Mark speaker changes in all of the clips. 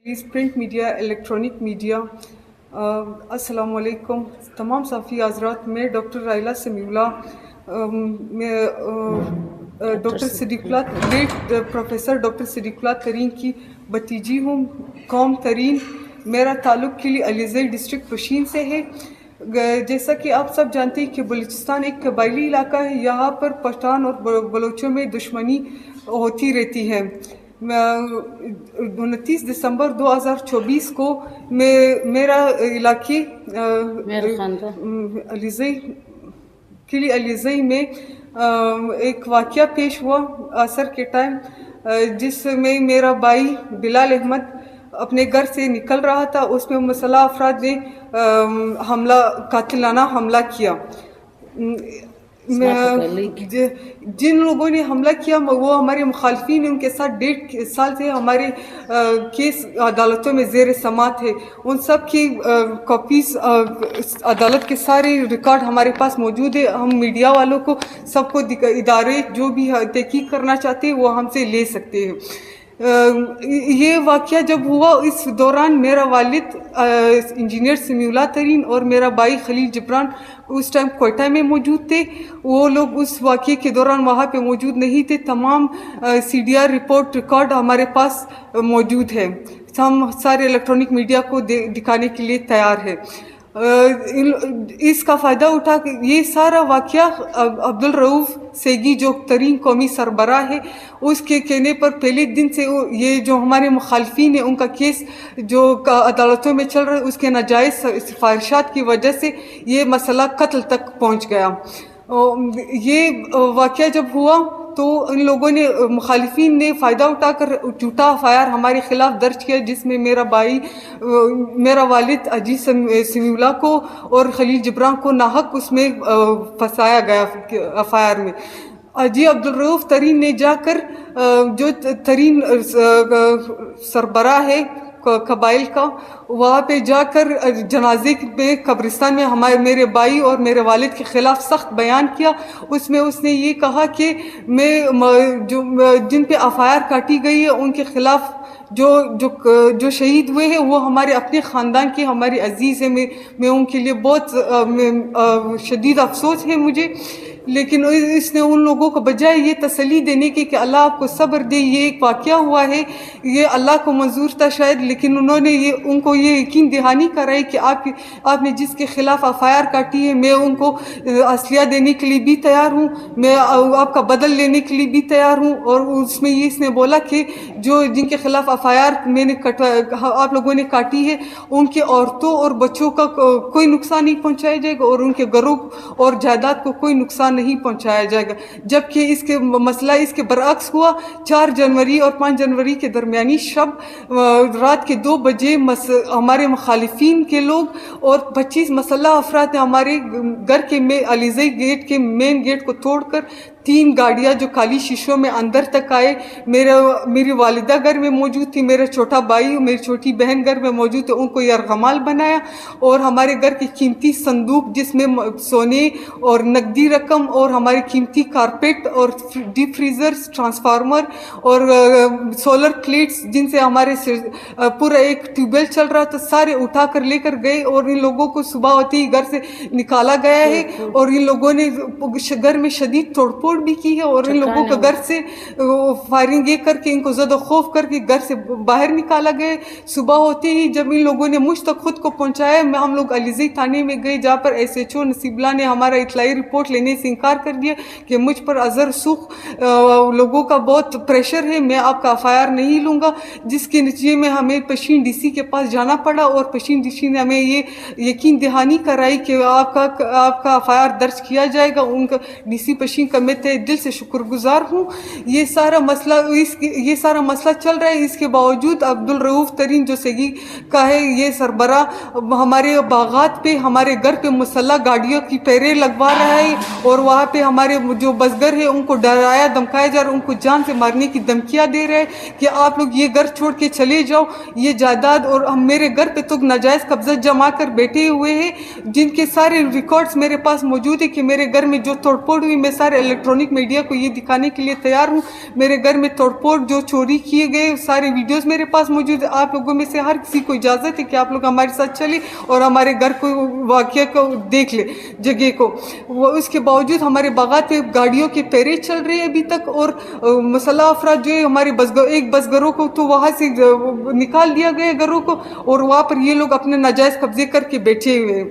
Speaker 1: Please print media, electronic media, السلام علیکم تمام صحافی حضرات. میں ڈاکٹر رائلہ سمیع اللہ، میں ڈاکٹر صدیق اللہ، لیٹ پروفیسر ڈاکٹر صدیق اللہ ترین کی بھتیجی ہوں. قوم ترین. میرا تعلق قلعہ علیزئی ڈسٹرکٹ پشین سے ہے. جیسا کہ آپ سب جانتے ہیں کہ بلوچستان ایک قبائلی علاقہ ہے. یہاں پر پٹھان اور بلوچوں میں دشمنی ہوتی رہتی ہے. 29 دسمبر 2024 کو میرا علاقے قلعہ علیزئی میں ایک واقعہ پیش ہوا عصر کے ٹائم، جس میں میرا بھائی بلال احمد اپنے گھر سے نکل رہا تھا. اس میں مسلح افراد نے قاتلانہ حملہ کیا. جن لوگوں نے حملہ کیا وہ ہمارے مخالفین ہیں. ان کے ساتھ 1.5 سال سے ہمارے کیس عدالتوں میں زیر سماعت ہے. ان سب کی کاپیز، عدالت کے سارے ریکارڈ ہمارے پاس موجود ہے. ہم میڈیا والوں کو سب کو ادارے جو بھی تحقیق کرنا چاہتے ہیں وہ ہم سے لے سکتے ہیں. یہ واقعہ جب ہوا اس دوران میرا والد انجینئر سمیع اللہ ترین اور میرا بھائی خلیل جبران اس ٹائم کوئٹہ میں موجود تھے. وہ لوگ اس واقعے کے دوران وہاں پہ موجود نہیں تھے. تمام CDR رپورٹ ریکارڈ ہمارے پاس موجود ہے. ہم سارے الیکٹرانک میڈیا کو دکھانے کے لیے تیار ہے. اس کا فائدہ اٹھا کہ یہ سارا واقعہ عبدالرؤف سیگی جو ترین قومی سربراہ ہے اس کے کہنے پر پہلے دن سے یہ جو ہمارے مخالفین ہیں ان کا کیس جو عدالتوں میں چل رہا ہے اس کے ناجائز سفارشات کی وجہ سے یہ مسئلہ قتل تک پہنچ گیا. یہ واقعہ جب ہوا تو ان لوگوں نے مخالفین نے فائدہ اٹھا کر جھوٹا FIR ہمارے خلاف درج کیا، جس میں میرا بھائی میرا والد عزیز سمیع اللہ کو اور خلیل جبران کو ناحق اس میں پھنسایا گیا FIR میں. جی عبدالرؤف ترین نے جا کر جو ترین سربراہ ہے قبائل کا، وہاں پہ جا کر جنازے پہ قبرستان میں میرے بھائی اور میرے والد کے خلاف سخت بیان کیا. اس میں اس نے یہ کہا کہ میں جن پہ FIR کاٹی گئی ہے ان کے خلاف جو شہید ہوئے ہیں وہ ہمارے اپنے خاندان کے ہمارے عزیز ہیں. میں ان کے لیے بہت شدید افسوس ہے مجھے. لیکن اس نے ان لوگوں کو بجائے یہ تسلی دینے کی کہ اللہ آپ کو صبر دے، یہ ایک واقعہ ہوا ہے، یہ اللہ کو منظور تھا شاید، لیکن انہوں نے ان کو یہ یقین دہانی کرائی کہ آپ نے جس کے خلاف FIR کاٹی ہے میں ان کو اسلحہ دینے کے لیے بھی تیار ہوں، میں آپ کا بدل لینے کے لیے بھی تیار ہوں. اور اس میں اس نے بولا کہ جن کے خلاف FIR میں نے آپ لوگوں نے کاٹی ہے ان کے عورتوں اور بچوں کا کوئی نقصان نہیں پہنچایا جائے گا اور ان کے گھروں اور جائیداد کو کوئی نقصان نہیں پہنچایا جائے گا. جبکہ اس کے مسئلہ اس کے برعکس ہوا. 4 جنوری اور 5 جنوری کے درمیانی شب رات کے 2 بجے ہمارے مخالفین کے لوگ اور 25 مسلح افراد نے ہمارے گھر کے علیزئی گیٹ کے مین گیٹ کو توڑ کر 3 گاڑیاں جو کالی شیشوں میں اندر تک آئے. میری والدہ گھر میں موجود تھی، میرا چھوٹا بھائی میری چھوٹی بہن گھر میں موجود تھے، ان کو یرغمال بنایا اور ہمارے گھر کی قیمتی صندوق جس میں سونے اور نقدی رقم اور ہماری قیمتی کارپیٹ اور ڈیپ فریزرز، ٹرانسفارمر اور سولر پلیٹس جن سے ہمارے پورا ایک ٹیوب ویل چل رہا تھا سارے اٹھا کر لے کر گئے. اور ان لوگوں کو صبح ہوتے ہی گھر سے نکالا گیا ہے اور ان لوگوں نے گھر میں شدید توڑ پھوڑ بھی کی ہے اور ان لوگوں کو گھر سے فائرنگ یہ کر کے ان کو زد و خوف کر کے گھر سے باہر نکالا گیا. صبح ہوتے ہی جب ان لوگوں نے مجھ تک خود کو پہنچایا، ہم لوگ علیزئی تھانے میں گئے جہاں پر SHO نصیب اللہ نے ہمارا اطلاعی رپورٹ لینے سے انکار کر دیا کہ مجھ پر اظہر سوخ لوگوں کا بہت پریشر ہے، میں آپ کا FIR نہیں لوں گا. جس کے نتیجے میں ہمیں پشین DC کے پاس جانا پڑا اور پشین DC نے ہمیں یہ یقین دہانی کرائی کہ آپ کا FIR درج کیا جائے گا. ان کا DC پشین کا میں دل سے شکر گزار ہوں. یہ سارا مسئلہ چل رہا ہے. اس کے باوجود عبدالرؤف ترین جو سیگی کا ہے یہ سربراہ ہمارے باغات پہ ہمارے گھر پہ مسلح گاڑیوں کی پیرے لگوا رہا ہے اور وہاں پہ ہمارے جو بزگر ہیں ان کو ڈرایا دھمکایا جا رہا ہے، ان کو جان سے مارنے کی دھمکیاں دے رہے ہیں کہ آپ لوگ یہ گھر چھوڑ کے چلے جاؤ، یہ جائیداد. اور ہم میرے گھر پہ تو ناجائز قبضہ جما کر بیٹھے ہوئے ہیں جن کے سارے ریکارڈز میرے پاس موجود ہے کہ میرے گھر میں جو توڑ پھوڑ ہوئی میں سارے الیکٹرانک الیکٹرانک میڈیا کو یہ دکھانے کے لیے تیار ہوں. میرے گھر میں توڑ پھوڑ جو چوری کیے گئے سارے ویڈیوز میرے پاس موجود ہے. آپ لوگوں میں سے ہر کسی کو اجازت ہے کہ آپ لوگ ہمارے ساتھ چلیں اور ہمارے گھر کو واقعہ کو دیکھ لیں جگہ کو. وہ اس کے باوجود ہمارے باغات پہ گاڑیوں کے پیرے چل رہے ہیں ابھی تک, اور مسلح افراد جو ہے ہمارے ایک بس گھروں کو تو وہاں سے نکال دیا گیا گھروں کو, اور وہاں پر یہ لوگ اپنے ناجائز قبضے کر کے بیٹھے ہوئے ہیں.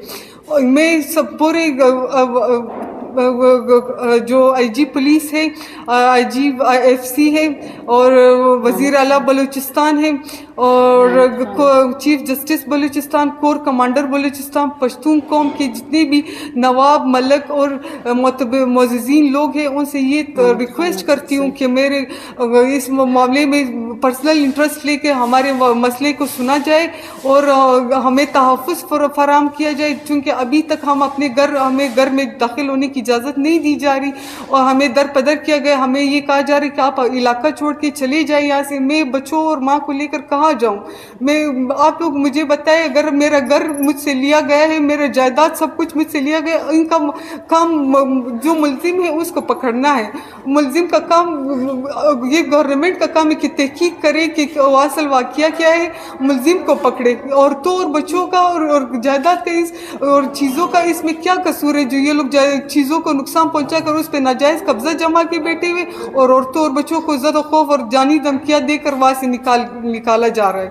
Speaker 1: میں سب پورے جو آئی جی پولیس ہے, آئی جی ایف سی ہے, اور وزیر اعلیٰ بلوچستان ہے, اور chief justice Balochistan, corps commander Balochistan, Pashtun قوم کے جتنے بھی نواب, ملک اور معززین لوگ ہیں, ان سے یہ ریکویسٹ کرتی ہوں کہ میرے اس معاملے میں پرسنل انٹرسٹ لے کے ہمارے مسئلے کو سنا جائے اور ہمیں تحفظ فراہم کیا جائے, چونکہ ابھی تک ہمیں گھر میں داخل ہونے کی اجازت نہیں دی جا رہی اور ہمیں در پدر کیا گیا. ہمیں یہ کہا جا رہا ہے کہ آپ علاقہ چھوڑ کے چلے جائیں یہاں سے. میں بچوں اور ماں کو لے کر کہاں جاؤں؟ آپ لوگ مجھے بتائیں, اگر میرا گھر مجھ سے لیا گیا ہے, میرا جائیداد سب کچھ مجھ سے لیا گیا, ان کا کام جو ملزم ہے اس کو پکڑنا ہے. ملزم کا کام, یہ گورنمنٹ کا کام ہے کہ تحقیق کرے کہ اصل واقعہ کیا ہے, ملزم کو پکڑے. عورتوں اور بچوں کا اور جائیداد کا اور چیزوں کا اس میں کیا قصور ہے جو یہ لوگ چیزوں کو نقصان پہنچا کر اس پہ ناجائز قبضہ جما کے بیٹھے ہوئے, اور عورتوں اور بچوں کو زد و خوف اور جانی دھمکیاں دے کر وہاں سے نکالا جا رہا ہے.